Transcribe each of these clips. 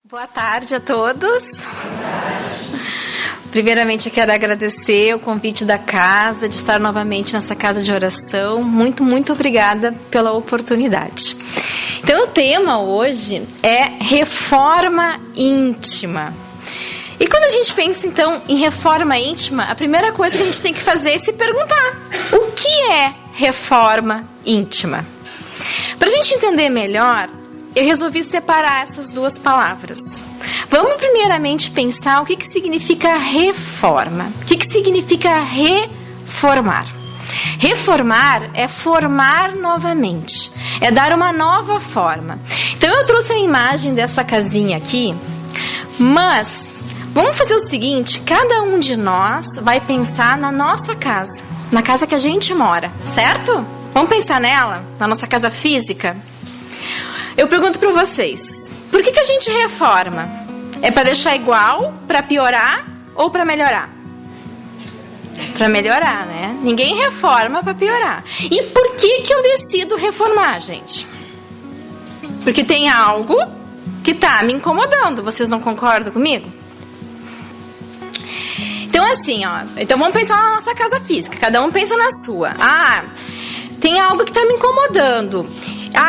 Boa tarde a todos. Primeiramente, eu quero agradecer o convite da casa, de estar novamente nessa casa de oração. Muito, muito obrigada pela oportunidade. Então, o tema hoje é reforma íntima. E quando a gente pensa, então, em reforma íntima, a primeira coisa que a gente tem que fazer é se perguntar: o que é reforma íntima? Para a gente entender melhor, eu resolvi separar essas duas palavras. Vamos primeiramente pensar o que significa reforma. O que significa reformar? Reformar é formar novamente, é dar uma nova forma. Então eu trouxe a imagem dessa casinha aqui, mas vamos fazer o seguinte: cada um de nós vai pensar na nossa casa, na casa que a gente mora, certo? Vamos pensar nela, na nossa casa física? Eu pergunto para vocês, por que a gente reforma? É para deixar igual, para piorar ou para melhorar? Para melhorar, né? Ninguém reforma para piorar. E por que eu decido reformar, gente? Porque tem algo que está me incomodando. Vocês não concordam comigo? Então assim, então vamos pensar na nossa casa física. Cada um pensa na sua. Tem algo que está me incomodando.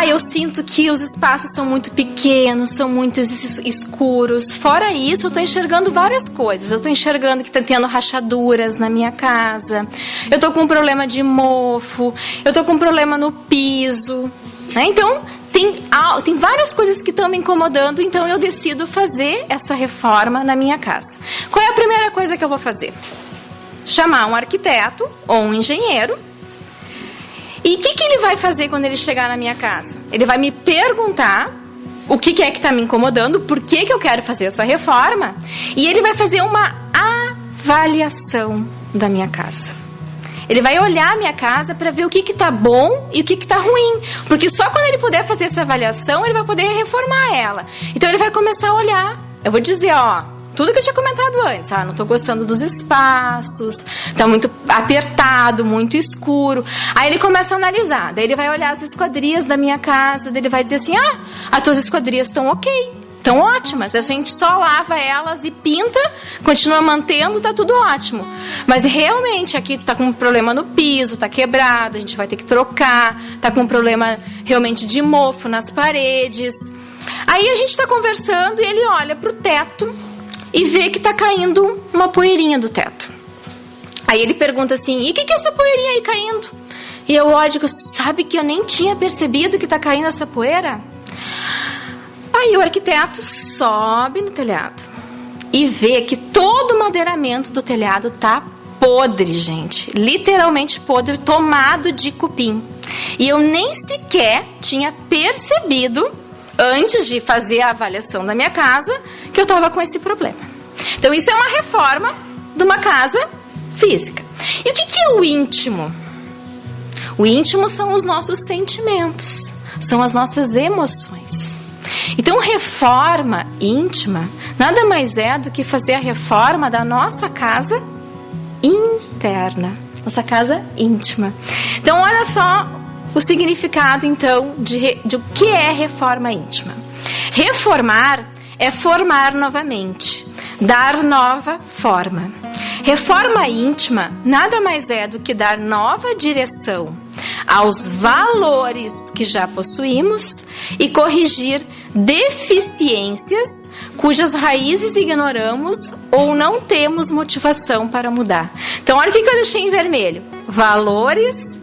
Eu sinto que os espaços são muito pequenos, são muito escuros. Fora isso, eu estou enxergando várias coisas. Eu estou enxergando que está tendo rachaduras na minha casa. Eu estou com um problema de mofo. Eu estou com um problema no piso. Né? Então, tem várias coisas que estão me incomodando. Então, eu decido fazer essa reforma na minha casa. Qual é a primeira coisa que eu vou fazer? Chamar um arquiteto ou um engenheiro. E o que ele vai fazer quando ele chegar na minha casa? Ele vai me perguntar o que é que está me incomodando, por que eu quero fazer essa reforma, e ele vai fazer uma avaliação da minha casa. Ele vai olhar a minha casa para ver o que está bom e o que está ruim, porque só quando ele puder fazer essa avaliação, ele vai poder reformar ela. Então ele vai começar a olhar. Eu vou dizer, tudo que eu tinha comentado antes, não estou gostando dos espaços, está muito apertado, muito escuro. Aí ele começa a analisar, daí ele vai olhar as esquadrias da minha casa, daí ele vai dizer assim, as tuas esquadrias estão ok, estão ótimas, a gente só lava elas e pinta, continua mantendo, está tudo ótimo. Mas realmente aqui está com um problema no piso, está quebrado, a gente vai ter que trocar, está com um problema realmente de mofo nas paredes. Aí a gente está conversando e ele olha para o teto e vê que está caindo uma poeirinha do teto. Aí ele pergunta assim, e o que é essa poeirinha aí caindo? E eu olho e digo, sabe que eu nem tinha percebido que está caindo essa poeira? Aí o arquiteto sobe no telhado e vê que todo o madeiramento do telhado está podre, gente. Literalmente podre, tomado de cupim. E eu nem sequer tinha percebido, antes de fazer a avaliação da minha casa, que eu estava com esse problema. Então isso é uma reforma de uma casa física. E o que é o íntimo? O íntimo são os nossos sentimentos, são as nossas emoções. Então reforma íntima nada mais é do que fazer a reforma da nossa casa interna, nossa casa íntima. Então olha só o significado, então, de o que é reforma íntima. Reformar é formar novamente, dar nova forma. Reforma íntima nada mais é do que dar nova direção aos valores que já possuímos e corrigir deficiências cujas raízes ignoramos ou não temos motivação para mudar. Então, olha o que eu deixei em vermelho: valores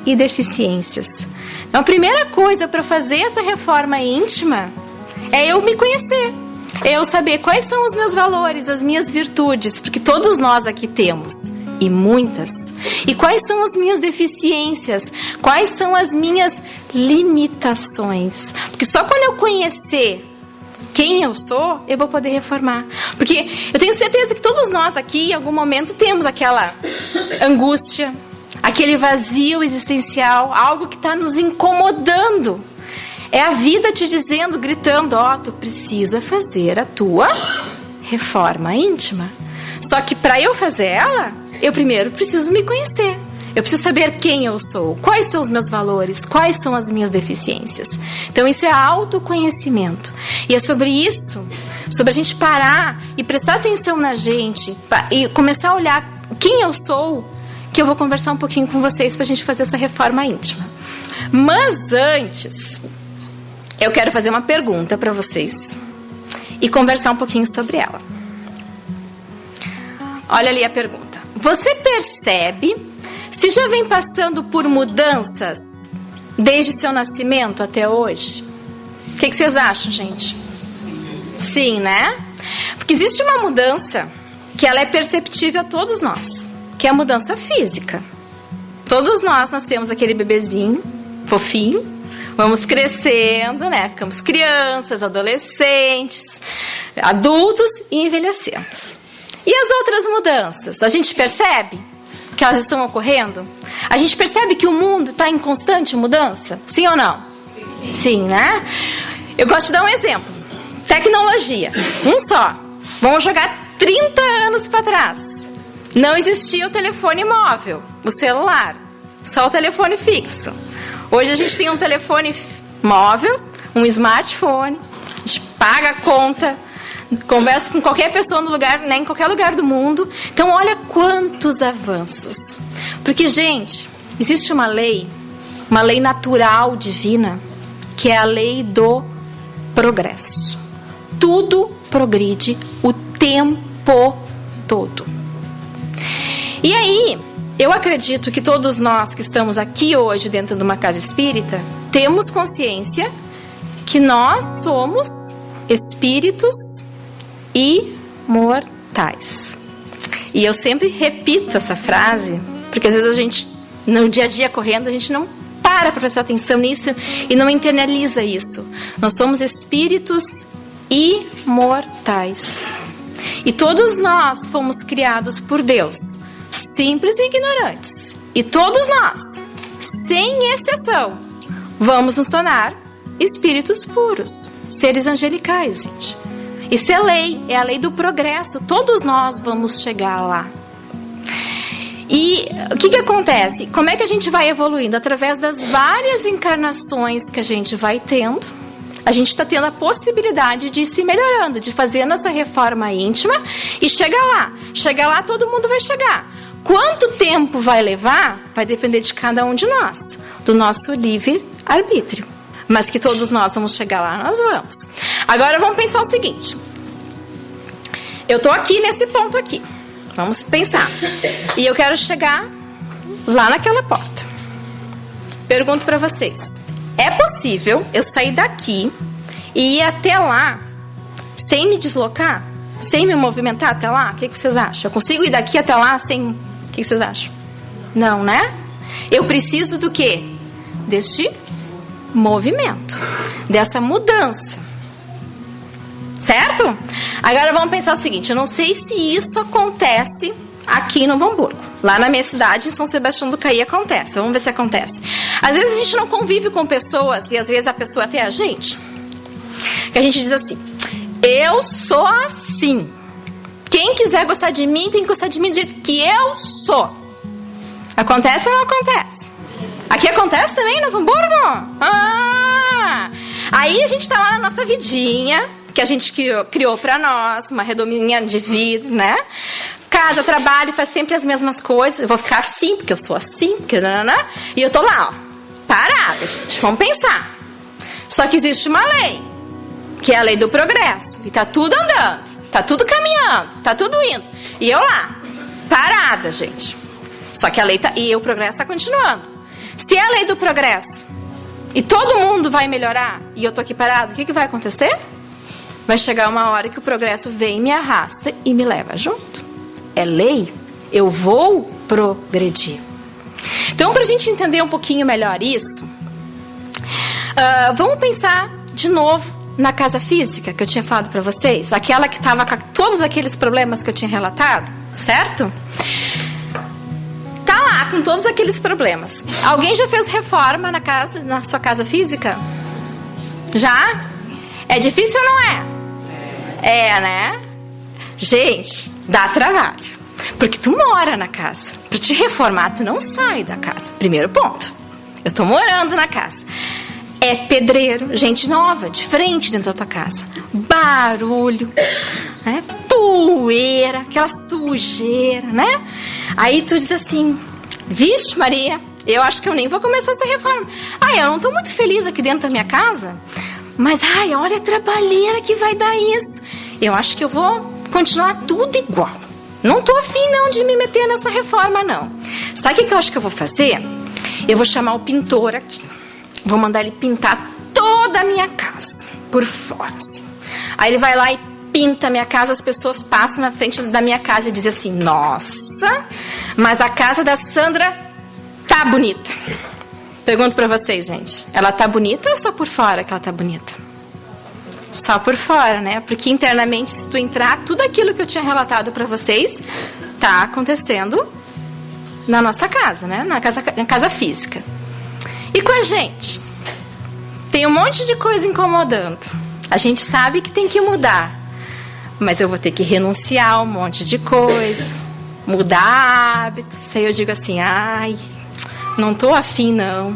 e deficiências. Então, a primeira coisa para fazer essa reforma íntima é eu me conhecer, é eu saber quais são os meus valores, as minhas virtudes, porque todos nós aqui temos, e muitas, e quais são as minhas deficiências, quais são as minhas limitações, porque só quando eu conhecer quem eu sou, eu vou poder reformar. Porque eu tenho certeza que todos nós aqui, em algum momento, temos aquela angústia, aquele vazio existencial, algo que está nos incomodando. É a vida te dizendo, gritando, tu precisa fazer a tua reforma íntima. Só que para eu fazer ela, eu primeiro preciso me conhecer. Eu preciso saber quem eu sou, quais são os meus valores, quais são as minhas deficiências. Então isso é autoconhecimento. E é sobre isso, sobre a gente parar e prestar atenção na gente e começar a olhar quem eu sou, que eu vou conversar um pouquinho com vocês para a gente fazer essa reforma íntima. Mas antes, eu quero fazer uma pergunta para vocês e conversar um pouquinho sobre ela. Olha ali a pergunta. Você percebe se já vem passando por mudanças desde seu nascimento até hoje? O que vocês acham, gente? Sim, né? Porque existe uma mudança que ela é perceptível a todos nós, que é a mudança física. Todos nós nascemos aquele bebezinho, fofinho, vamos crescendo, né? Ficamos crianças, adolescentes, adultos e envelhecemos. E as outras mudanças? A gente percebe que elas estão ocorrendo? A gente percebe que o mundo está em constante mudança? Sim ou não? Sim, né? Eu gosto de dar um exemplo. Tecnologia. Um só. Vamos jogar 30 anos para trás. Não existia o telefone móvel, o celular. Só o telefone fixo. Hoje a gente tem um telefone móvel, um smartphone. A gente paga a conta, conversa com qualquer pessoa no lugar, né, em qualquer lugar do mundo. Então olha quantos avanços. Porque, gente, existe uma lei natural divina, que é a lei do progresso. Tudo progride o tempo todo. E aí, eu acredito que todos nós que estamos aqui hoje dentro de uma casa espírita temos consciência que nós somos espíritos imortais. E eu sempre repito essa frase, porque às vezes a gente, no dia a dia correndo, a gente não para prestar atenção nisso e não internaliza isso. Nós somos espíritos imortais. E todos nós fomos criados por Deus, simples e ignorantes. E todos nós, sem exceção, vamos nos tornar espíritos puros, seres angelicais, gente. Isso é lei, é a lei do progresso. Todos nós vamos chegar lá. E o que acontece? Como é que a gente vai evoluindo? Através das várias encarnações que a gente vai tendo, a gente está tendo a possibilidade de ir se melhorando, de fazer nossa reforma íntima e chegar lá. Chegar lá, todo mundo vai chegar. Quanto tempo vai levar? Vai depender de cada um de nós, do nosso livre-arbítrio. Mas que todos nós vamos chegar lá, nós vamos. Agora vamos pensar o seguinte. Eu estou aqui nesse ponto aqui. Vamos pensar. E eu quero chegar lá naquela porta. Pergunto para vocês. É possível eu sair daqui e ir até lá sem me deslocar? Sem me movimentar até lá? O que vocês acham? Eu consigo ir daqui até lá sem... O que vocês acham? Não, né? Eu preciso do quê? Deste movimento. Dessa mudança. Certo? Agora vamos pensar o seguinte. Eu não sei se isso acontece aqui em Novo Hamburgo. Lá na minha cidade, em São Sebastião do Caí, acontece. Vamos ver se acontece. Às vezes a gente não convive com pessoas, e às vezes a pessoa até a gente, que a gente diz assim: eu sou assim. Quem quiser gostar de mim, tem que gostar de mim do jeito que eu sou. Acontece ou não acontece? Aqui acontece também em Novo Hamburgo? Aí a gente tá lá na nossa vidinha, que a gente criou pra nós, uma redominha de vida, né? Casa, trabalho, faz sempre as mesmas coisas. Eu vou ficar assim, porque eu sou assim, porque... E eu tô lá, ó, parada, gente. Vamos pensar. Só que existe uma lei, que é a lei do progresso. E tá tudo andando, tá tudo caminhando, tá tudo indo. E eu lá, parada, gente. Só que a lei tá... E o progresso tá continuando. Se é a lei do progresso e todo mundo vai melhorar e eu tô aqui parado, o que vai acontecer? Vai chegar uma hora que o progresso vem, me arrasta e me leva junto. É lei. Eu vou progredir. Então, para a gente entender um pouquinho melhor isso, vamos pensar de novo na casa física que eu tinha falado para vocês. Aquela que estava com todos aqueles problemas que eu tinha relatado, certo? Tá lá com todos aqueles problemas. Alguém já fez reforma na sua casa física? Já? É difícil ou não é? É, né? Gente, dá trabalho. Porque tu mora na casa. Para te reformar, tu não sai da casa. Primeiro ponto. Eu tô morando na casa. É pedreiro, gente nova, de frente dentro da tua casa. Barulho, né? Poeira, aquela sujeira, né? Aí tu diz assim, vixe Maria, eu acho que eu nem vou começar essa reforma. Eu não tô muito feliz aqui dentro da minha casa, mas olha a trabalheira que vai dar isso. Eu acho que eu vou continuar tudo igual. Não tô afim não de me meter nessa reforma não. Sabe o que eu acho que eu vou fazer? Eu vou chamar o pintor aqui. Vou mandar ele pintar toda a minha casa, por fora. Assim. Aí ele vai lá e pinta a minha casa, as pessoas passam na frente da minha casa e dizem assim, nossa, mas a casa da Sandra tá bonita. Pergunto pra vocês, gente, ela tá bonita ou só por fora que ela tá bonita? Só por fora, né? Porque internamente, se tu entrar, tudo aquilo que eu tinha relatado pra vocês tá acontecendo na nossa casa, né? Na casa física. E com a gente? Tem um monte de coisa incomodando. A gente sabe que tem que mudar. Mas eu vou ter que renunciar a um monte de coisa. Mudar hábitos. Aí eu digo assim, não tô afim não.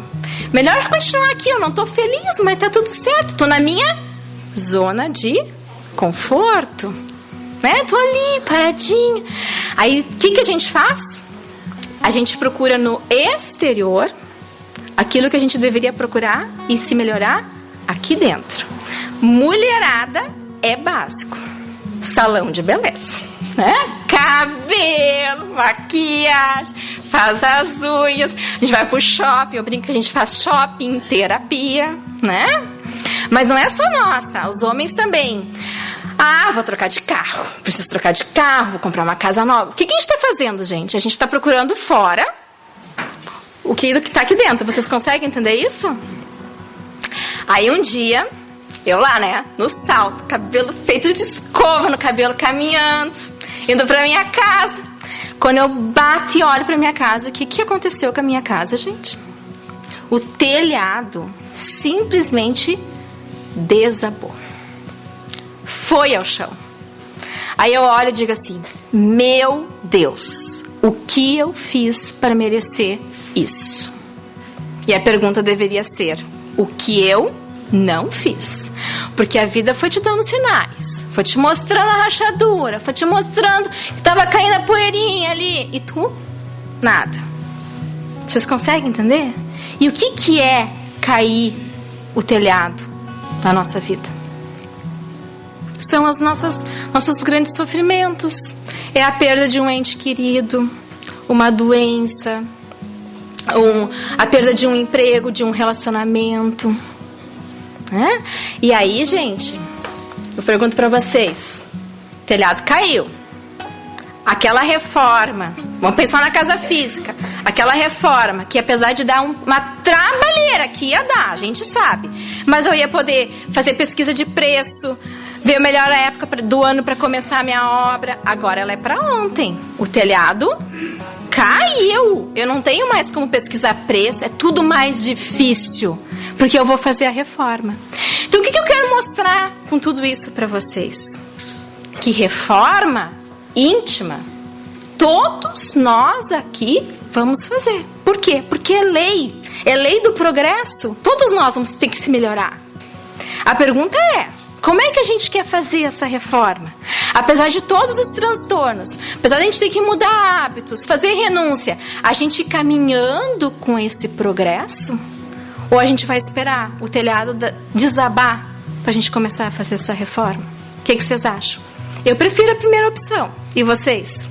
Melhor continuar aqui, eu não tô feliz, mas tá tudo certo. Tô na minha zona de conforto. Né? Tô ali, paradinha. Aí, o que a gente faz? A gente procura no exterior aquilo que a gente deveria procurar e se melhorar aqui dentro. Mulherada é básico. Salão de beleza, né? Cabelo, maquiagem, faz as unhas. A gente vai pro shopping, eu brinco que a gente faz shopping, terapia, né? Mas não é só nós, tá? Os homens também. Vou trocar de carro. Preciso trocar de carro, vou comprar uma casa nova. O que a gente tá fazendo, gente? A gente tá procurando fora o que está aqui dentro. Vocês conseguem entender isso? Aí um dia, eu lá, né, no salto, cabelo feito de escova no cabelo, caminhando, indo pra minha casa. Quando eu bato e olho pra minha casa, o que aconteceu com a minha casa, gente? O telhado simplesmente desabou. Foi ao chão. Aí eu olho e digo assim, meu Deus, o que eu fiz para merecer isso? E a pergunta deveria ser, o que eu não fiz? Porque a vida foi te dando sinais, foi te mostrando a rachadura, foi te mostrando que estava caindo a poeirinha ali, e tu, nada. Vocês conseguem entender? E o que é cair o telhado da nossa vida? São os nossos grandes sofrimentos. É a perda de um ente querido, uma doença, a perda de um emprego, de um relacionamento, né? E aí, gente, eu pergunto pra vocês, o telhado caiu, aquela reforma, vamos pensar na casa física, aquela reforma que apesar de dar uma trabalheira que ia dar, a gente sabe, mas eu ia poder fazer pesquisa de preço, ver a melhor época do ano para começar a minha obra. Agora ela é para ontem. O telhado caiu. Eu não tenho mais como pesquisar preço. É tudo mais difícil. Porque eu vou fazer a reforma. Então o que eu quero mostrar com tudo isso para vocês? Que reforma íntima, todos nós aqui vamos fazer. Por quê? Porque é lei. É lei do progresso. Todos nós vamos ter que se melhorar. A pergunta é, como é que a gente quer fazer essa reforma? Apesar de todos os transtornos, apesar de a gente ter que mudar hábitos, fazer renúncia, a gente ir caminhando com esse progresso? Ou a gente vai esperar o telhado desabar para a gente começar a fazer essa reforma? O que vocês acham? Eu prefiro a primeira opção. E vocês?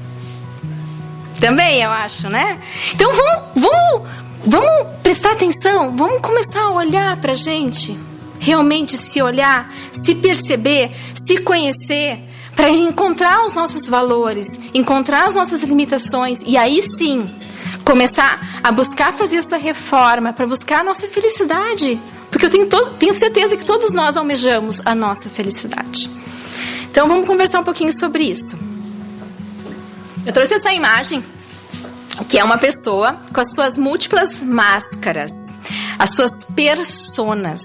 Também, eu acho, né? Então vamos prestar atenção, vamos começar a olhar para a gente. Realmente se olhar, se perceber, se conhecer, para encontrar os nossos valores, encontrar as nossas limitações e aí sim começar a buscar fazer essa reforma, para buscar a nossa felicidade, porque eu tenho certeza que todos nós almejamos a nossa felicidade. Então vamos conversar um pouquinho sobre isso. Eu trouxe essa imagem, que é uma pessoa com as suas múltiplas máscaras, as suas personas.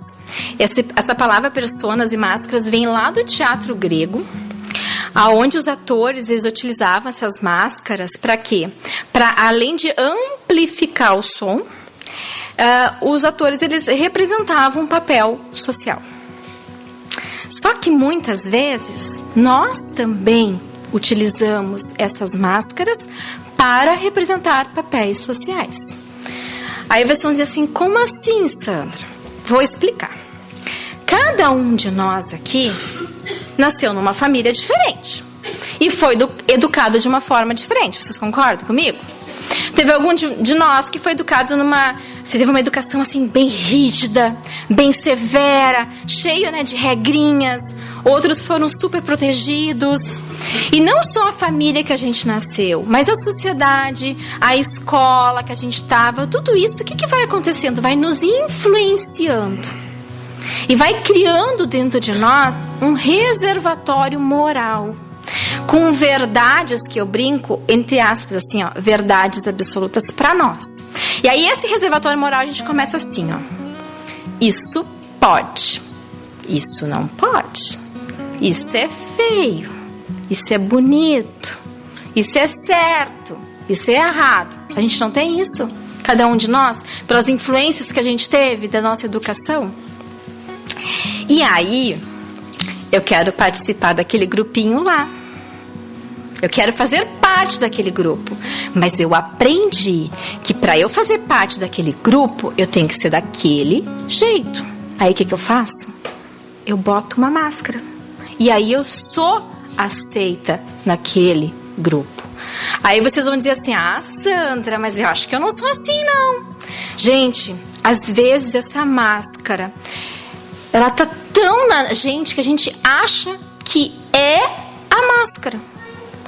Essa palavra personas e máscaras vem lá do teatro grego, aonde os atores eles utilizavam essas máscaras para quê? Para, além de amplificar o som, os atores eles representavam um papel social. Só que muitas vezes nós também utilizamos essas máscaras para representar papéis sociais. Aí vocês vão dizer assim, como assim, Sandra? Vou explicar. Cada um de nós aqui nasceu numa família diferente e foi educado de uma forma diferente. Vocês concordam comigo? Teve algum de nós que foi educado você teve uma educação assim bem rígida, bem severa, cheia, né, de regrinhas. Outros foram super protegidos. E não só a família que a gente nasceu, mas a sociedade, a escola que a gente estava, tudo isso, o que vai acontecendo? Vai nos influenciando. E vai criando dentro de nós um reservatório moral. Com verdades que eu brinco, entre aspas, assim, ó, verdades absolutas para nós. E aí esse reservatório moral a gente começa assim, ó. Isso pode. Isso não pode. Isso é feio. Isso é bonito. Isso é certo. Isso é errado. A gente não tem isso? Cada um de nós, pelas influências que a gente teve da nossa educação. E aí, eu quero participar daquele grupinho lá. Eu quero fazer parte daquele grupo. Mas eu aprendi que para eu fazer parte daquele grupo, eu tenho que ser daquele jeito. Aí o que eu faço? Eu boto uma máscara. E aí eu sou aceita naquele grupo. Aí vocês vão dizer assim, ah, Sandra, mas eu acho que eu não sou assim, não. Gente, às vezes essa máscara, ela tá tão na gente que a gente acha que é a máscara.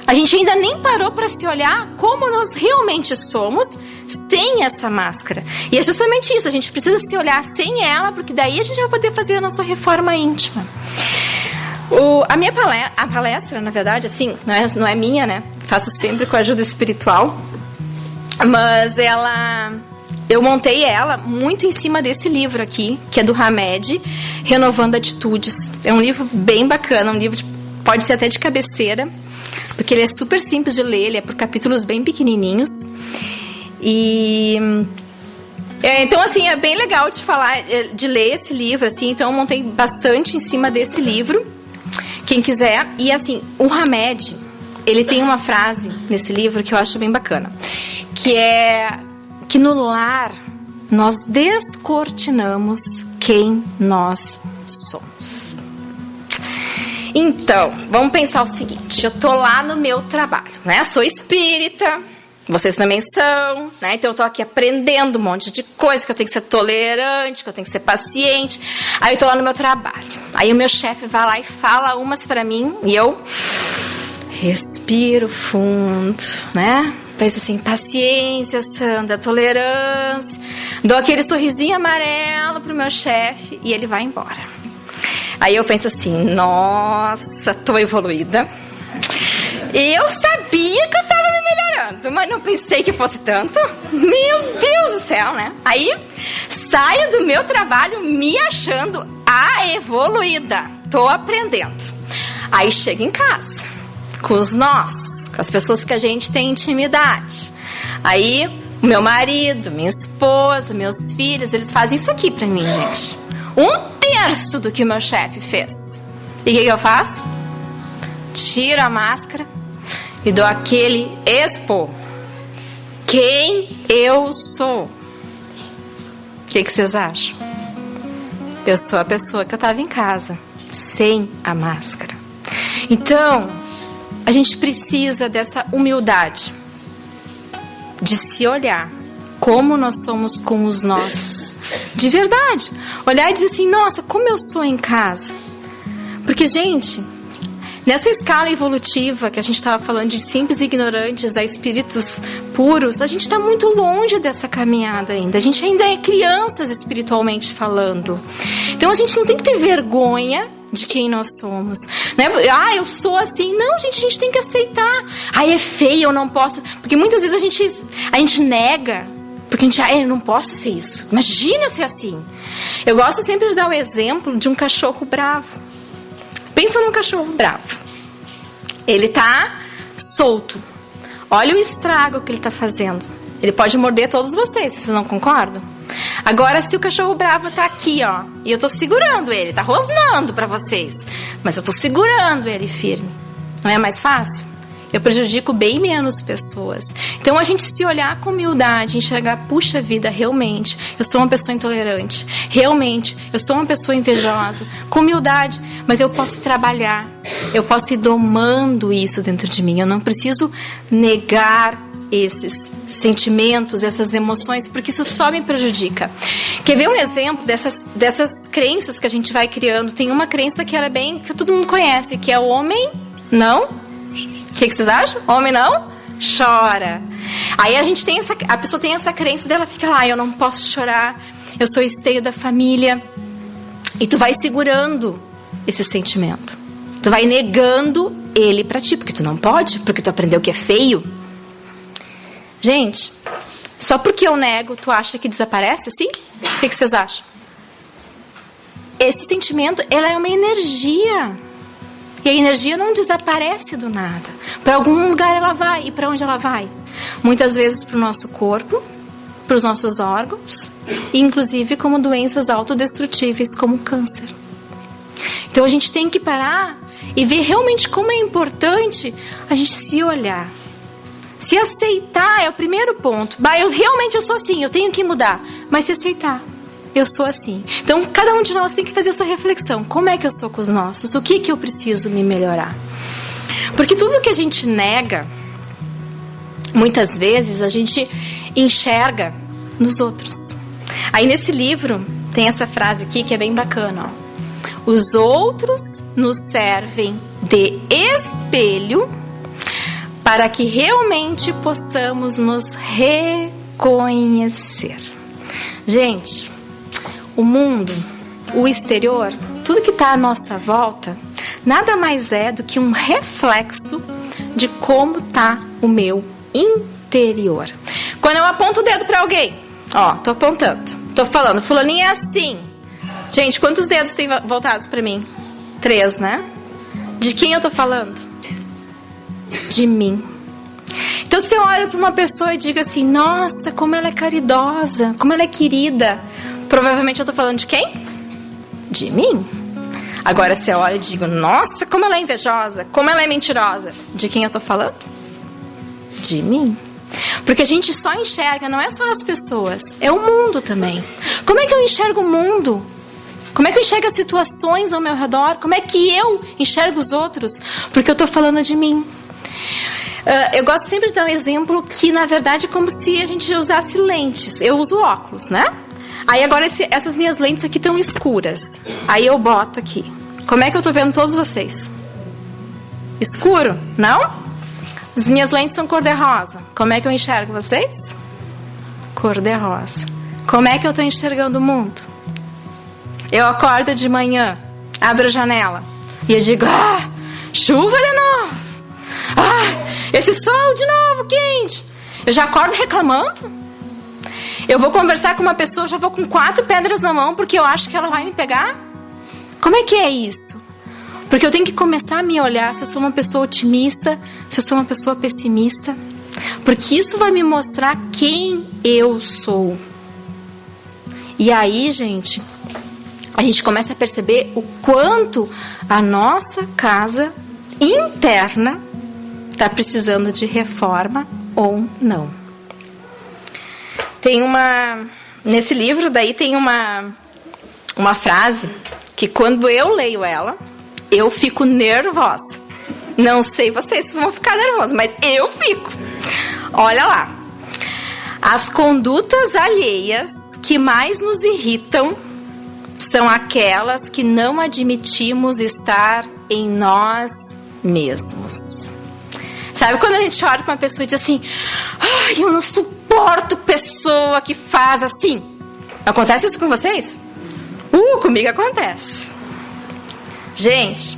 A gente ainda nem parou para se olhar como nós realmente somos sem essa máscara. E é justamente isso, a gente precisa se olhar sem ela, porque daí a gente vai poder fazer a nossa reforma íntima. A palestra, na verdade, assim, não é minha, né? Faço sempre com a ajuda espiritual. Mas eu montei ela muito em cima desse livro aqui, que é do Hamed, Renovando Atitudes. É um livro bem bacana, um livro pode ser até de cabeceira, porque ele é super simples de ler, ele é por capítulos bem pequenininhos. Então, assim, é bem legal de ler esse livro, assim. Então, eu montei bastante em cima desse livro, quem quiser. E, assim, o Hamed, ele tem uma frase nesse livro que eu acho bem bacana, que é que no lar nós descortinamos quem nós somos. Então, vamos pensar o seguinte, eu tô lá no meu trabalho, né? Sou espírita, vocês também são, né? Então eu tô aqui aprendendo um monte de coisa, que eu tenho que ser tolerante, que eu tenho que ser paciente. Aí eu tô lá no meu trabalho. Aí o meu chefe vai lá e fala umas pra mim, e eu respiro fundo, né? Penso assim, paciência, Sandra, tolerância. Dou aquele sorrisinho amarelo pro meu chefe e ele vai embora. Aí eu penso assim, nossa, tô evoluída. E eu sabia que eu tava me melhorando, mas não pensei que fosse tanto. Meu Deus do céu, né? Aí saio do meu trabalho me achando a evoluída. Tô aprendendo. Aí chego em casa, com os nossos, com as pessoas que a gente tem intimidade. Aí o meu marido, minha esposa, meus filhos, eles fazem isso aqui pra mim, gente. 1/3 do que o meu chefe fez. E o que eu faço? Tiro a máscara e dou aquele expor. Quem eu sou? O que vocês acham? Eu sou a pessoa que eu estava em casa, sem a máscara. Então, a gente precisa dessa humildade, de se olhar como nós somos com os nossos. De verdade. Olhar e dizer assim, nossa, como eu sou em casa. Porque, gente, nessa escala evolutiva que a gente estava falando de simples ignorantes a espíritos puros, a gente está muito longe dessa caminhada ainda. A gente ainda é crianças espiritualmente falando. Então a gente não tem que ter vergonha de quem nós somos, né? Ah, eu sou assim. Não, gente, a gente tem que aceitar. Ah, é feio, eu não posso. Porque muitas vezes a gente nega. Porque a gente, eu não posso ser isso. Imagina ser assim. Eu gosto sempre de dar o exemplo de um cachorro bravo. Pensa num cachorro bravo. Ele tá solto. Olha o estrago que ele tá fazendo. Ele pode morder todos vocês, vocês não concordam? Agora, se o cachorro bravo tá aqui, ó, e eu tô segurando ele, tá rosnando pra vocês, mas eu tô segurando ele firme, não é mais fácil? Eu prejudico bem menos pessoas. Então, a gente se olhar com humildade, enxergar, puxa vida, realmente, eu sou uma pessoa intolerante, realmente, eu sou uma pessoa invejosa, com humildade, mas eu posso trabalhar, eu posso ir domando isso dentro de mim, eu não preciso negar esses sentimentos, essas emoções, porque isso só me prejudica. Quer ver um exemplo dessas crenças que a gente vai criando? Tem uma crença que ela é bem, que todo mundo conhece, que é o homem não. O que vocês acham? Homem não chora. Aí a pessoa tem essa crença dela, fica lá, eu não posso chorar, eu sou esteio da família. E tu vai segurando esse sentimento. Tu vai negando ele pra ti, porque tu não pode, porque tu aprendeu que é feio. Gente, só porque eu nego, tu acha que desaparece assim? O que vocês acham? Esse sentimento, ela é uma energia. E a energia não desaparece do nada. Para algum lugar ela vai. E para onde ela vai? Muitas vezes para o nosso corpo, para os nossos órgãos, inclusive como doenças autodestrutíveis, como câncer. Então a gente tem que parar e ver realmente como é importante a gente se olhar. Se aceitar é o primeiro ponto. Eu sou assim, eu tenho que mudar. Mas se aceitar, eu sou assim. Então, cada um de nós tem que fazer essa reflexão. Como é que eu sou com os nossos? O que eu preciso me melhorar? Porque tudo que a gente nega, muitas vezes, a gente enxerga nos outros. Aí, nesse livro, tem essa frase aqui que é bem bacana. Ó. Os outros nos servem de espelho para que realmente possamos nos reconhecer. Gente, o mundo, o exterior, tudo que está à nossa volta, nada mais é do que um reflexo de como está o meu interior. Quando eu aponto o dedo para alguém, ó, tô apontando, tô falando, fulaninho é assim. Gente, quantos dedos tem voltados para mim? 3, né? De quem eu tô falando? De mim. Então, se eu olho para uma pessoa e digo assim, nossa, como ela é caridosa, como ela é querida, provavelmente eu tô falando de quem? De mim. Agora, se eu olho e digo, nossa, como ela é invejosa, como ela é mentirosa, de quem eu tô falando? De mim. Porque a gente só enxerga, não é só as pessoas, é o mundo também. Como é que eu enxergo o mundo? Como é que eu enxergo as situações ao meu redor? Como é que eu enxergo os outros? Porque eu tô falando de mim. Eu gosto sempre de dar um exemplo que, na verdade, é como se a gente usasse lentes. Eu uso óculos, né? Aí agora essas minhas lentes aqui estão escuras. Aí eu boto aqui. Como é que eu tô vendo todos vocês? Escuro? Não? As minhas lentes são cor-de-rosa. Como é que eu enxergo vocês? Cor-de-rosa. Como é que eu tô enxergando o mundo? Eu acordo de manhã, abro a janela e eu digo, chuva de novo. Esse sol de novo, quente. Eu já acordo reclamando. Eu vou conversar com uma pessoa, já vou com 4 pedras na mão porque eu acho que ela vai me pegar. Como é que é isso? Porque eu tenho que começar a me olhar se eu sou uma pessoa otimista, se eu sou uma pessoa pessimista. Porque isso vai me mostrar quem eu sou. E aí, gente, a gente começa a perceber o quanto a nossa casa interna está precisando de reforma ou não. Tem nesse livro daí tem uma frase que quando eu leio ela, eu fico nervosa. Não sei vocês se vão ficar nervosos, mas eu fico. Olha lá. As condutas alheias que mais nos irritam são aquelas que não admitimos estar em nós mesmos. Sabe quando a gente olha para uma pessoa e diz assim, eu não suporto pessoa que faz assim. Acontece isso com vocês? Comigo acontece. Gente,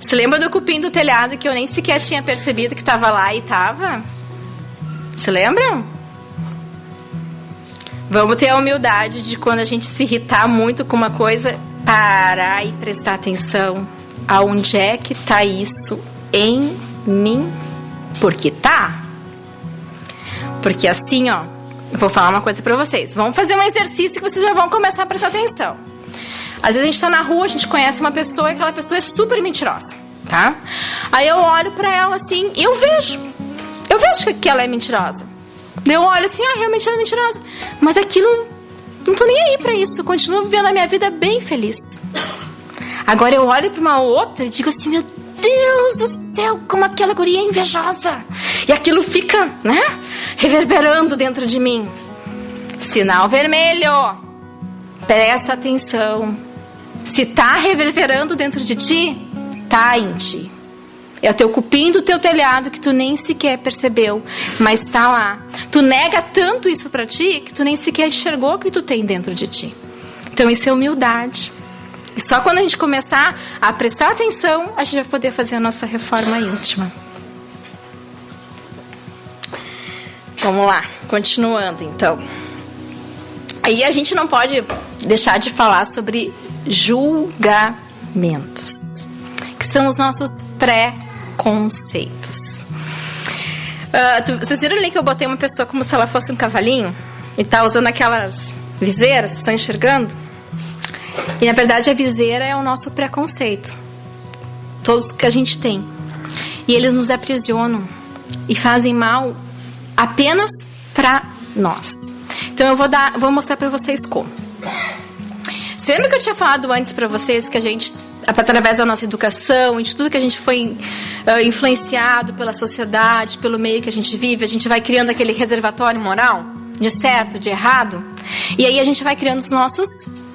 se lembra do cupim do telhado que eu nem sequer tinha percebido que estava lá e estava? Se lembram? Vamos ter a humildade de quando a gente se irritar muito com uma coisa, parar e prestar atenção. Aonde é que está isso em mim? Porque tá. Porque assim, ó, eu vou falar uma coisa pra vocês. Vamos fazer um exercício que vocês já vão começar a prestar atenção. Às vezes a gente tá na rua, a gente conhece uma pessoa e aquela pessoa é super mentirosa, tá? Aí eu olho pra ela assim e eu vejo que ela é mentirosa. Eu olho assim, realmente ela é mentirosa. Mas aquilo, não tô nem aí pra isso. Eu continuo vivendo a minha vida bem feliz. Agora eu olho pra uma outra e digo assim, meu Deus do céu, como aquela guria é invejosa. E aquilo fica, né, reverberando dentro de mim. Sinal vermelho. Presta atenção. Se tá reverberando dentro de ti, tá em ti. É o teu cupim do teu telhado que tu nem sequer percebeu, mas tá lá. Tu nega tanto isso pra ti que tu nem sequer enxergou o que tu tem dentro de ti. Então isso é humildade. E só quando a gente começar a prestar atenção, a gente vai poder fazer a nossa reforma íntima. Vamos lá, continuando então. Aí a gente não pode deixar de falar sobre julgamentos, que são os nossos pré-conceitos. Vocês viram ali que eu botei uma pessoa como se ela fosse um cavalinho? E tá usando aquelas viseiras, vocês estão enxergando? E na verdade a viseira é o nosso preconceito. Todos que a gente tem. E eles nos aprisionam e fazem mal apenas para nós. Então eu vou mostrar para vocês como. Você lembra que eu tinha falado antes para vocês que a gente, através da nossa educação e de tudo que a gente foi influenciado pela sociedade, pelo meio que a gente vive, a gente vai criando aquele reservatório moral de certo, de errado, e aí a gente vai criando os nossos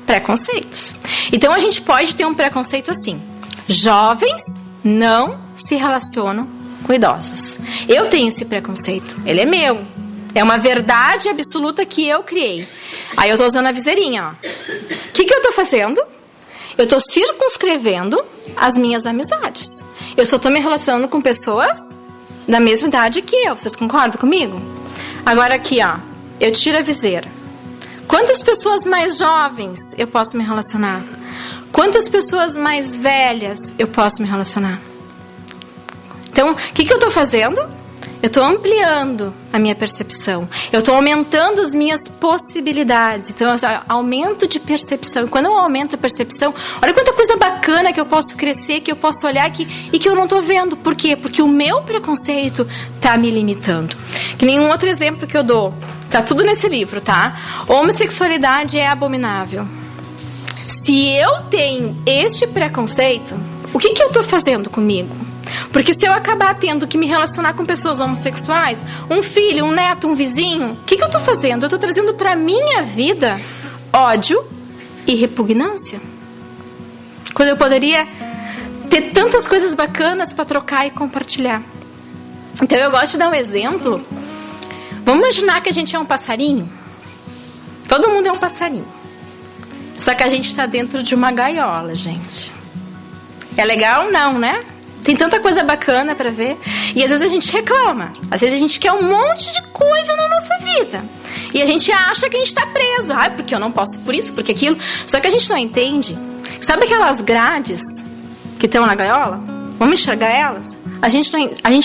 preconceitos. Então a gente pode ter um preconceito assim: jovens não se relacionam com idosos. Eu tenho esse preconceito, ele é meu. É uma verdade absoluta que eu criei. Aí eu tô usando a viseirinha, ó. O que eu tô fazendo? Eu tô circunscrevendo as minhas amizades. Eu só tô me relacionando com pessoas da mesma idade que eu. Vocês concordam comigo? Agora aqui, ó. Eu tiro a viseira. Quantas pessoas mais jovens eu posso me relacionar? Quantas pessoas mais velhas eu posso me relacionar? Então, o que eu tô fazendo? Eu estou ampliando a minha percepção. Eu estou aumentando as minhas possibilidades. Então, eu aumento de percepção. E quando eu aumento a percepção, olha quanta coisa bacana que eu posso crescer, que eu posso olhar e que eu não estou vendo. Por quê? Porque o meu preconceito está me limitando. Que nenhum outro exemplo que eu dou. Tá tudo nesse livro, tá? Homossexualidade é abominável. Se eu tenho este preconceito, o que eu estou fazendo comigo? Porque se eu acabar tendo que me relacionar com pessoas homossexuais, um filho, um neto, um vizinho, o que eu estou fazendo? Eu estou trazendo para a minha vida ódio e repugnância. Quando eu poderia ter tantas coisas bacanas para trocar e compartilhar. Então eu gosto de dar um exemplo. Vamos imaginar que a gente é um passarinho. Todo mundo é um passarinho. Só que a gente está dentro de uma gaiola, gente. É legal? Não, né? Tem tanta coisa bacana para ver. E às vezes a gente reclama. Às vezes a gente quer um monte de coisa na nossa vida. E a gente acha que a gente está preso. Porque eu não posso por isso, porque aquilo. Só que a gente não entende. Sabe aquelas grades que estão na gaiola? Vamos enxergar elas? A gente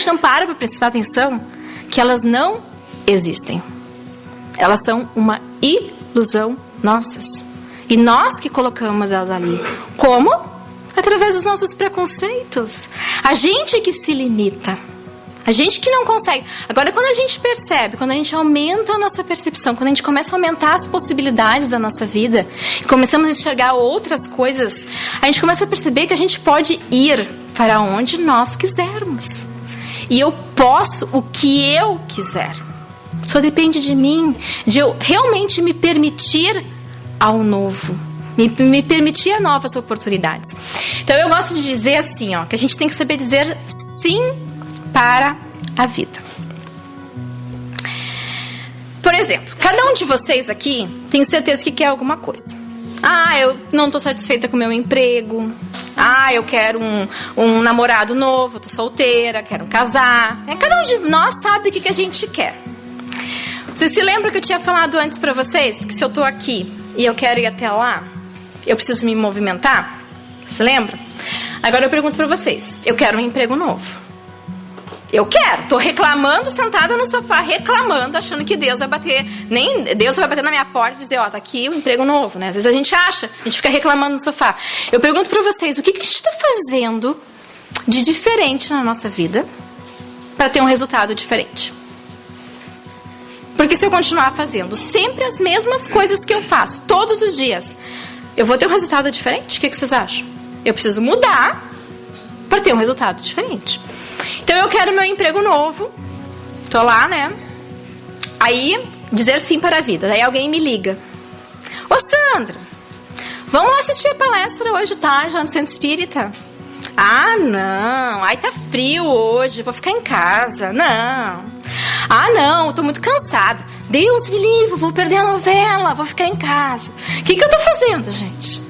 não para prestar atenção que elas não existem. Elas são uma ilusão nossas. E nós que colocamos elas ali. Como? Através dos nossos preconceitos. A gente que se limita. A gente que não consegue. Agora, quando a gente percebe, quando a gente aumenta a nossa percepção, quando a gente começa a aumentar as possibilidades da nossa vida, e começamos a enxergar outras coisas, a gente começa a perceber que a gente pode ir para onde nós quisermos. E eu posso o que eu quiser. Só depende de mim, de eu realmente me permitir ao novo. Me permitir novas oportunidades. Então eu gosto de dizer assim, ó, que a gente tem que saber dizer sim para a vida. Por exemplo, cada um de vocês aqui tenho certeza que quer alguma coisa. Eu não estou satisfeita com o meu emprego. Eu quero um namorado novo, estou solteira, quero casar. Cada um de nós sabe o que a gente quer. Vocês se lembram que eu tinha falado antes para vocês que se eu estou aqui e eu quero ir até lá, eu preciso me movimentar? Se lembra? Agora eu pergunto pra vocês, eu quero um emprego novo. Eu quero, tô reclamando, sentada no sofá, reclamando, achando que Deus vai bater, nem Deus vai bater na minha porta e dizer, ó, tá aqui um emprego novo, né? Às vezes a gente acha, a gente fica reclamando no sofá. Eu pergunto pra vocês, o que a gente tá fazendo de diferente na nossa vida para ter um resultado diferente? Porque se eu continuar fazendo sempre as mesmas coisas que eu faço, todos os dias, eu vou ter um resultado diferente? O que vocês acham? Eu preciso mudar para ter um resultado diferente. Então eu quero meu emprego novo. Tô lá, né? Aí, dizer sim para a vida. Daí alguém me liga. Ô Sandra, vamos assistir a palestra hoje tarde lá no Centro Espírita? Ah, não. Ai, tá frio hoje. Vou ficar em casa. Não. Ah, não. Tô muito cansada. Deus me livre. Vou perder a novela. Vou ficar em casa. O que eu tô fazendo, gente?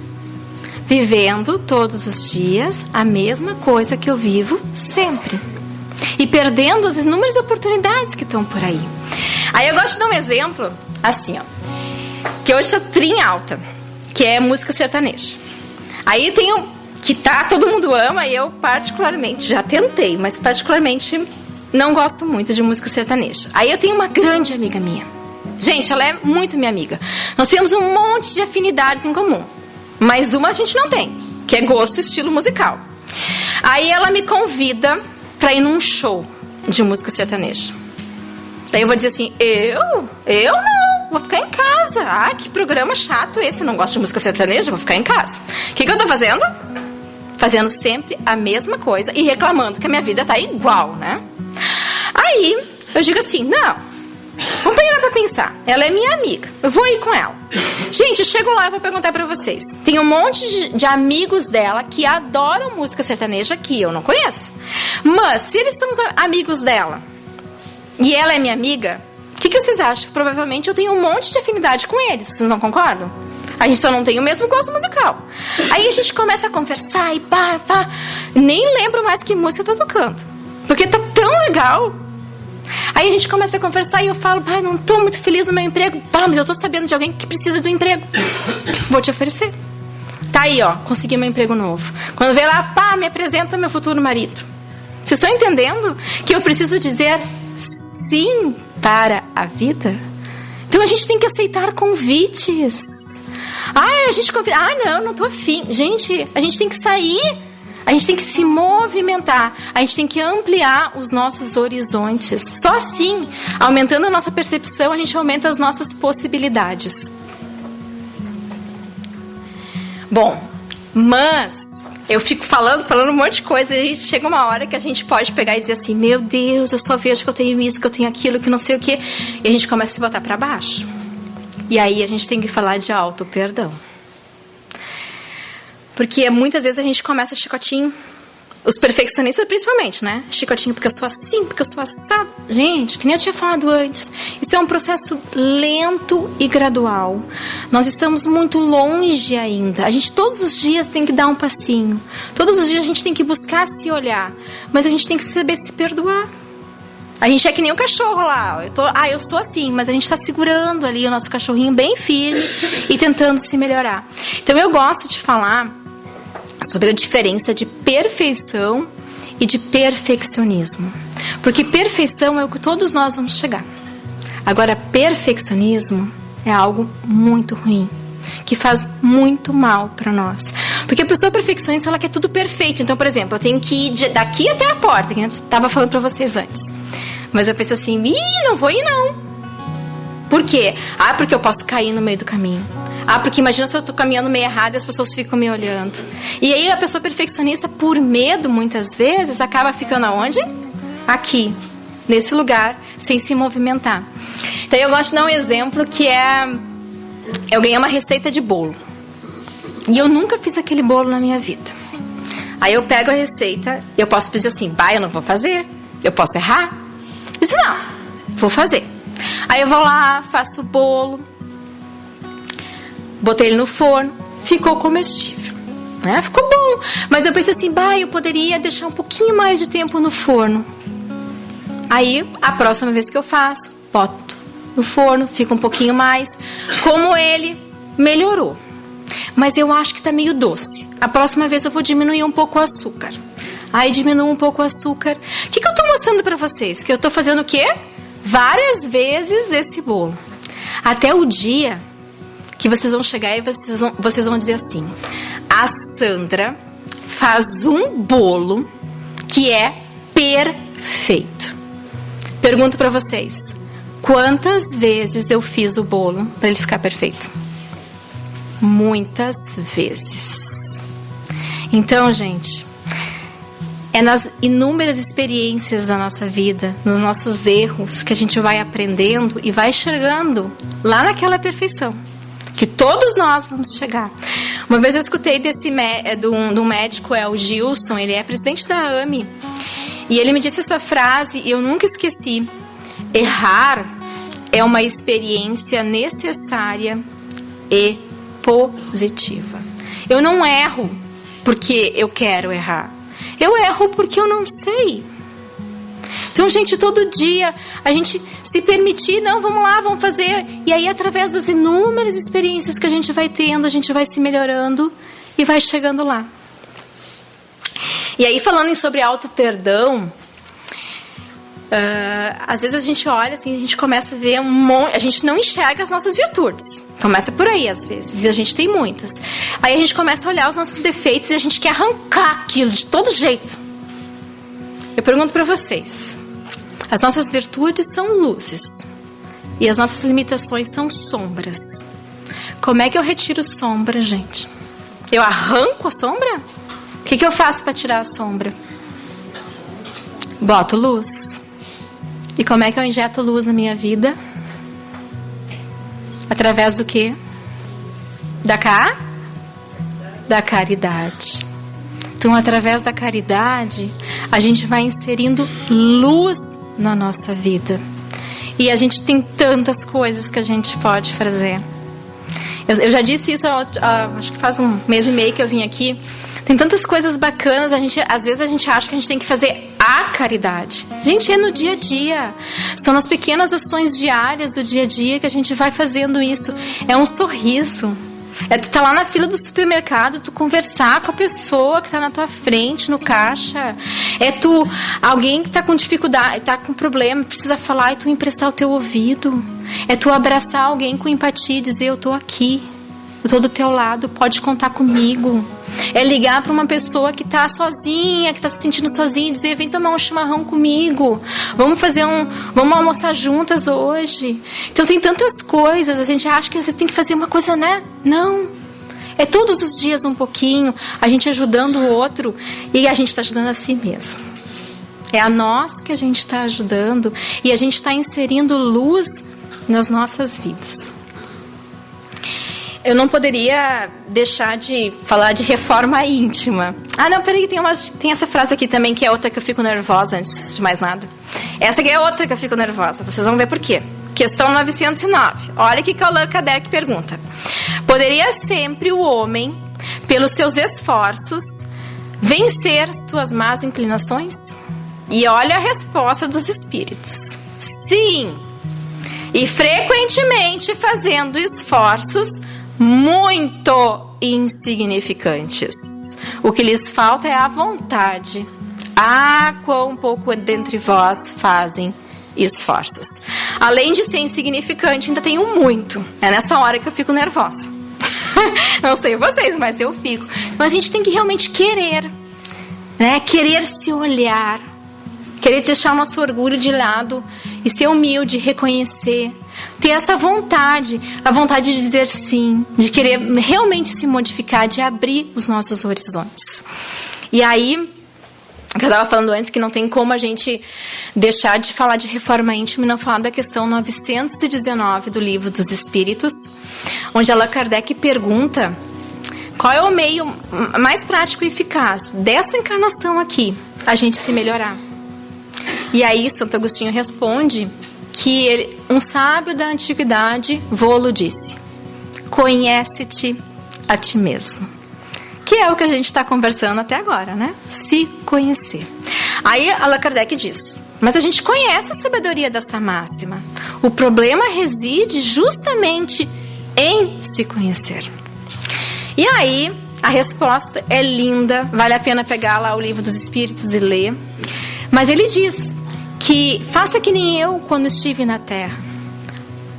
Vivendo todos os dias a mesma coisa que eu vivo sempre. E perdendo as inúmeras oportunidades que estão por aí. Aí eu gosto de dar um exemplo, assim, ó. Que hoje tá trim alta, que é música sertaneja. Aí tem um que todo mundo ama e eu particularmente, já tentei, mas particularmente não gosto muito de música sertaneja. Aí eu tenho uma grande amiga minha. Gente, ela é muito minha amiga. Nós temos um monte de afinidades em comum. Mas uma a gente não tem, que é gosto e estilo musical. Aí ela me convida pra ir num show de música sertaneja. Daí eu vou dizer assim, eu não, vou ficar em casa. Ah, que programa chato esse, não gosto de música sertaneja, vou ficar em casa. O que eu tô fazendo? Fazendo sempre a mesma coisa e reclamando que a minha vida tá igual, né? Aí eu digo assim, não, vamos parar pra pensar. Ela é minha amiga, eu vou ir com ela. Gente, eu chego lá e vou perguntar pra vocês. Tem um monte de amigos dela que adoram música sertaneja que eu não conheço. Mas se eles são os amigos dela e ela é minha amiga, o que vocês acham? Provavelmente eu tenho um monte de afinidade com eles. Vocês não concordam? A gente só não tem o mesmo gosto musical. Aí a gente começa a conversar e pá. Nem lembro mais que música eu tô tocando, porque tá tão legal. Aí a gente começa a conversar e eu falo, pai, não tô muito feliz no meu emprego. Pá, mas eu tô sabendo de alguém que precisa do emprego. Vou te oferecer. Tá aí, ó, consegui meu emprego novo. Quando vê lá, pá, me apresenta meu futuro marido. Vocês estão entendendo que eu preciso dizer sim para a vida? Então a gente tem que aceitar convites. A gente convida. Não tô afim. Gente, a gente tem que sair. A gente tem que se movimentar. A gente tem que ampliar os nossos horizontes. Só assim, aumentando a nossa percepção, a gente aumenta as nossas possibilidades. Bom, mas eu fico falando um monte de coisa e chega uma hora que a gente pode pegar e dizer assim, meu Deus, eu só vejo que eu tenho isso, que eu tenho aquilo, que não sei o quê. E a gente começa a se botar para baixo. E aí a gente tem que falar de auto-perdão. Porque muitas vezes a gente começa chicotinho. Os perfeccionistas principalmente, né? Chicotinho porque eu sou assim, porque eu sou assado. Gente, que nem eu tinha falado antes, isso é um processo lento e gradual. Nós estamos muito longe ainda. A gente todos os dias tem que dar um passinho. Todos os dias a gente tem que buscar se olhar. Mas a gente tem que saber se perdoar. A gente é que nem o cachorro lá. Eu sou assim, mas a gente está segurando ali o nosso cachorrinho bem firme e tentando se melhorar. Então eu gosto de falar sobre a diferença de perfeição e de perfeccionismo. Porque perfeição é o que todos nós vamos chegar. Agora, perfeccionismo é algo muito ruim, que faz muito mal para nós. Porque a pessoa perfeccionista, ela quer tudo perfeito. Então, por exemplo, eu tenho que ir daqui até a porta, que eu estava falando para vocês antes. Mas eu penso assim, não vou ir não. Por quê? Porque eu posso cair no meio do caminho. Porque imagina se eu estou caminhando meio errado e as pessoas ficam me olhando. E aí a pessoa perfeccionista, por medo, muitas vezes, acaba ficando aonde? Aqui, nesse lugar, sem se movimentar. Então eu gosto de dar um exemplo que é... Eu ganhei uma receita de bolo. E eu nunca fiz aquele bolo na minha vida. Aí eu pego a receita e eu posso dizer assim, eu não vou fazer. Eu posso errar? Eu disse, não, vou fazer. Aí eu vou lá, faço o bolo. Botei ele no forno, ficou comestível, né? Ficou bom. Mas eu pensei assim, eu poderia deixar um pouquinho mais de tempo no forno. Aí, a próxima vez que eu faço, boto no forno, fica um pouquinho mais. Como ele melhorou. mas eu acho que tá meio doce. A próxima vez eu vou diminuir um pouco o açúcar. Aí diminuo um pouco o açúcar. O que eu tô mostrando para vocês? Que eu tô fazendo o quê? Várias vezes esse bolo. Até o dia que vocês vão chegar e vocês vão dizer assim: a Sandra faz um bolo que é perfeito. Pergunto para vocês: quantas vezes eu fiz o bolo para ele ficar perfeito? Muitas vezes. Então, gente, é nas inúmeras experiências da nossa vida, nos nossos erros, que a gente vai aprendendo e vai chegando lá naquela perfeição, que todos nós vamos chegar. Uma vez eu escutei de um médico, é o Gilson, ele é presidente da AME, e ele me disse essa frase e eu nunca esqueci: errar é uma experiência necessária e positiva. Eu não erro porque eu quero errar. Eu erro porque eu não sei. Então, gente, todo dia a gente se permitir, não, vamos lá, vamos fazer. E aí, através das inúmeras experiências que a gente vai tendo, a gente vai se melhorando e vai chegando lá. E aí, falando sobre auto-perdão, às vezes a gente olha assim, a gente começa a ver a gente não enxerga as nossas virtudes. Começa por aí, às vezes, e a gente tem muitas. Aí a gente começa a olhar os nossos defeitos e a gente quer arrancar aquilo de todo jeito. Eu pergunto para vocês: as nossas virtudes são luzes e as nossas limitações são sombras. Como é que eu retiro sombra, gente? Eu arranco a sombra? O que eu faço para tirar a sombra? Boto luz. E como é que eu injeto luz na minha vida? Através do quê? Da caridade. Então, através da caridade, a gente vai inserindo luz na nossa vida. E a gente tem tantas coisas que a gente pode fazer. Eu já disse isso, acho que faz um mês e meio que eu vim aqui. Tem tantas coisas bacanas, às vezes a gente acha que a gente tem que fazer a caridade. Gente, é no dia a dia. São nas pequenas ações diárias do dia a dia que a gente vai fazendo isso. É um sorriso. É tu tá lá na fila do supermercado, tu conversar com a pessoa que tá na tua frente, no caixa. É tu, alguém que tá com dificuldade, tá com problema, precisa falar e tu emprestar o teu ouvido. É tu abraçar alguém com empatia e dizer: eu tô aqui, eu tô do teu lado, pode contar comigo. É ligar para uma pessoa que está sozinha, que está se sentindo sozinha e dizer: vem tomar um chimarrão comigo, vamos almoçar juntas hoje. Então tem tantas coisas, a gente acha que às vezes tem que fazer uma coisa, né? Não, é todos os dias um pouquinho, a gente ajudando o outro e a gente está ajudando a si mesmo. É a nós que a gente está ajudando e a gente está inserindo luz nas nossas vidas. Eu não poderia deixar de falar de reforma íntima. Ah, não, peraí, tem essa frase aqui também, que é outra que eu fico nervosa antes de mais nada. Essa aqui é outra que eu fico nervosa, vocês vão ver por quê. Questão 909. Olha o que Allan Kardec pergunta. Poderia sempre o homem, pelos seus esforços, vencer suas más inclinações? E olha a resposta dos espíritos. Sim. E frequentemente fazendo esforços muito insignificantes. O que lhes falta é a vontade. Ah, quão pouco dentre vós fazem esforços. Além de ser insignificante, ainda tem um muito. É nessa hora que eu fico nervosa. Não sei vocês, mas eu fico. Então a gente tem que realmente querer, né? Querer se olhar, querer deixar o nosso orgulho de lado e ser humilde, reconhecer, ter essa vontade, a vontade de dizer sim, de querer realmente se modificar, de abrir os nossos horizontes. E aí, eu estava falando antes que não tem como a gente deixar de falar de reforma íntima e não falar da questão 919 do Livro dos Espíritos, onde Allan Kardec pergunta qual é o meio mais prático e eficaz dessa encarnação aqui, a gente se melhorar. E aí Santo Agostinho responde que um sábio da antiguidade vô-lo disse: conhece-te a ti mesmo. Que é o que a gente está conversando até agora, né? Se conhecer. Aí Allan Kardec diz: mas a gente conhece a sabedoria dessa máxima. O problema reside justamente em se conhecer. E aí, a resposta é linda, vale a pena pegar lá o Livro dos Espíritos e ler. Mas ele diz que faça que nem eu quando estive na Terra.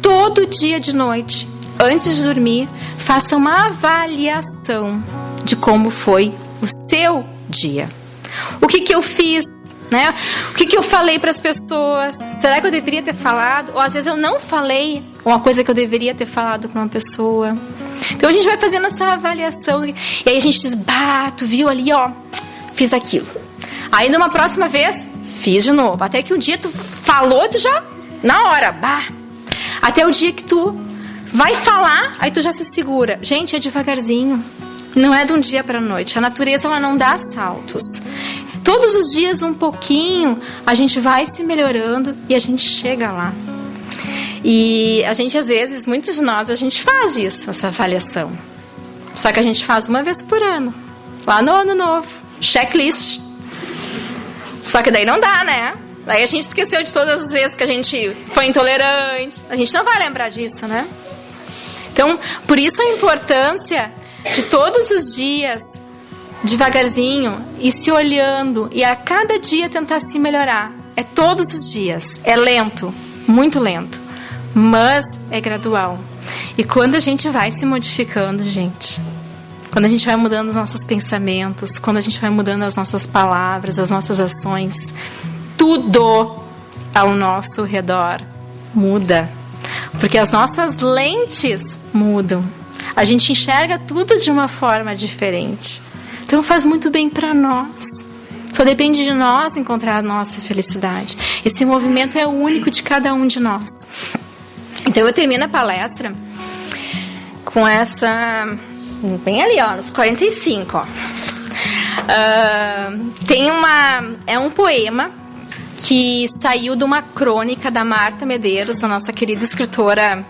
Todo dia de noite, antes de dormir, faça uma avaliação de como foi o seu dia. O que eu fiz, né? O que eu falei para as pessoas? Será que eu deveria ter falado? Ou às vezes eu não falei uma coisa que eu deveria ter falado para uma pessoa. Então a gente vai fazendo essa avaliação. E aí a gente diz, tu viu ali, ó, fiz aquilo. Aí numa próxima vez, fiz de novo. Até que um dia tu falou, tu já, na hora, até o dia que tu vai falar, aí tu já se segura. Gente, é devagarzinho. Não é de um dia para a noite. A natureza, ela não dá saltos. Todos os dias, um pouquinho, a gente vai se melhorando e a gente chega lá. E a gente, às vezes, muitos de nós, a gente faz isso, essa avaliação. Só que a gente faz uma vez por ano. Lá no Ano Novo. Checklist. Só que daí não dá, né? Daí a gente esqueceu de todas as vezes que a gente foi intolerante. A gente não vai lembrar disso, né? Então, por isso a importância de todos os dias, devagarzinho, ir se olhando e a cada dia tentar se melhorar. É todos os dias. É lento, muito lento, mas é gradual. E quando a gente vai se modificando, gente, quando a gente vai mudando os nossos pensamentos, quando a gente vai mudando as nossas palavras, as nossas ações, tudo ao nosso redor muda. Porque as nossas lentes mudam. A gente enxerga tudo de uma forma diferente. Então faz muito bem para nós. Só depende de nós encontrar a nossa felicidade. Esse movimento é único de cada um de nós. Então eu termino a palestra com essa... Bem ali, ó, nos 45, ó. É um poema que saiu de uma crônica da Marta Medeiros, a nossa querida escritora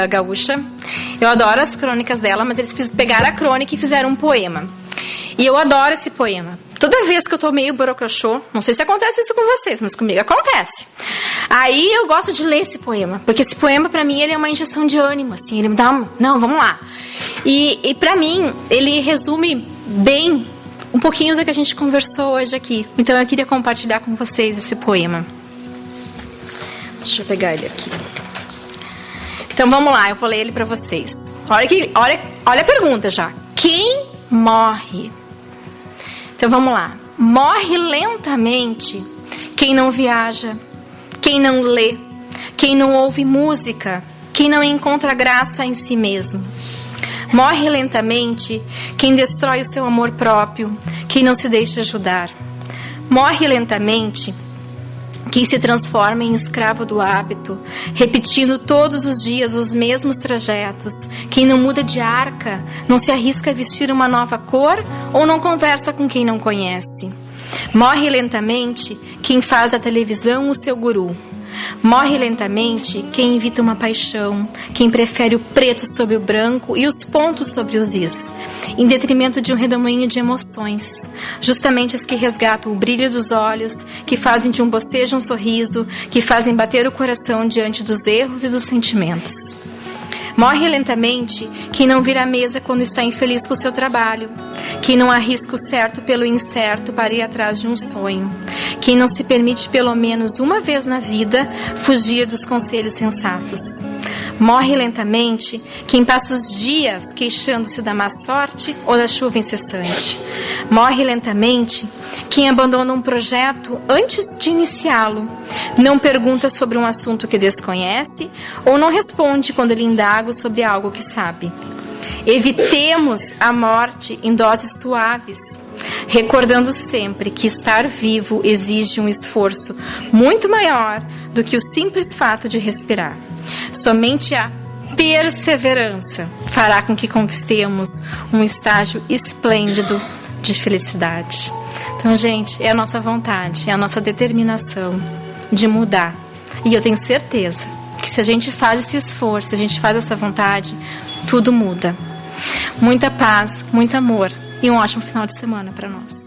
gaúcha. Eu adoro as crônicas dela, mas eles pegaram a crônica e fizeram um poema. E eu adoro esse poema. Toda vez que eu tô meio borocochô, não sei se acontece isso com vocês, mas comigo acontece. Aí eu gosto de ler esse poema, porque esse poema pra mim ele é uma injeção de ânimo, assim, ele me dá não, vamos lá. E pra mim ele resume bem um pouquinho do que a gente conversou hoje aqui. Então eu queria compartilhar com vocês esse poema. Deixa eu pegar ele aqui. Então vamos lá, eu vou ler ele pra vocês. Olha a pergunta já. Quem morre? Então vamos lá. Morre lentamente quem não viaja, quem não lê, quem não ouve música, quem não encontra graça em si mesmo. Morre lentamente quem destrói o seu amor próprio, quem não se deixa ajudar. Morre lentamente quem se transforma em escravo do hábito, repetindo todos os dias os mesmos trajetos, quem não muda de arca, não se arrisca a vestir uma nova cor ou não conversa com quem não conhece. Morre lentamente quem faz da televisão o seu guru. Morre lentamente quem evita uma paixão, quem prefere o preto sobre o branco e os pontos sobre os is, em detrimento de um redemoinho de emoções, justamente as que resgatam o brilho dos olhos, que fazem de um bocejo um sorriso, que fazem bater o coração diante dos erros e dos sentimentos. Morre lentamente quem não vira à mesa quando está infeliz com o seu trabalho, quem não arrisca o certo pelo incerto para ir atrás de um sonho, quem não se permite pelo menos uma vez na vida fugir dos conselhos sensatos. Morre lentamente quem passa os dias queixando-se da má sorte ou da chuva incessante. Morre lentamente quem abandona um projeto antes de iniciá-lo, não pergunta sobre um assunto que desconhece ou não responde quando lhe indago sobre algo que sabe. Evitemos a morte em doses suaves, recordando sempre que estar vivo exige um esforço muito maior do que o simples fato de respirar. Somente a perseverança fará com que conquistemos um estágio esplêndido de felicidade. Então, gente, é a nossa vontade, é a nossa determinação de mudar. E eu tenho certeza que se a gente faz esse esforço, se a gente faz essa vontade, tudo muda. Muita paz, muito amor e um ótimo final de semana para nós.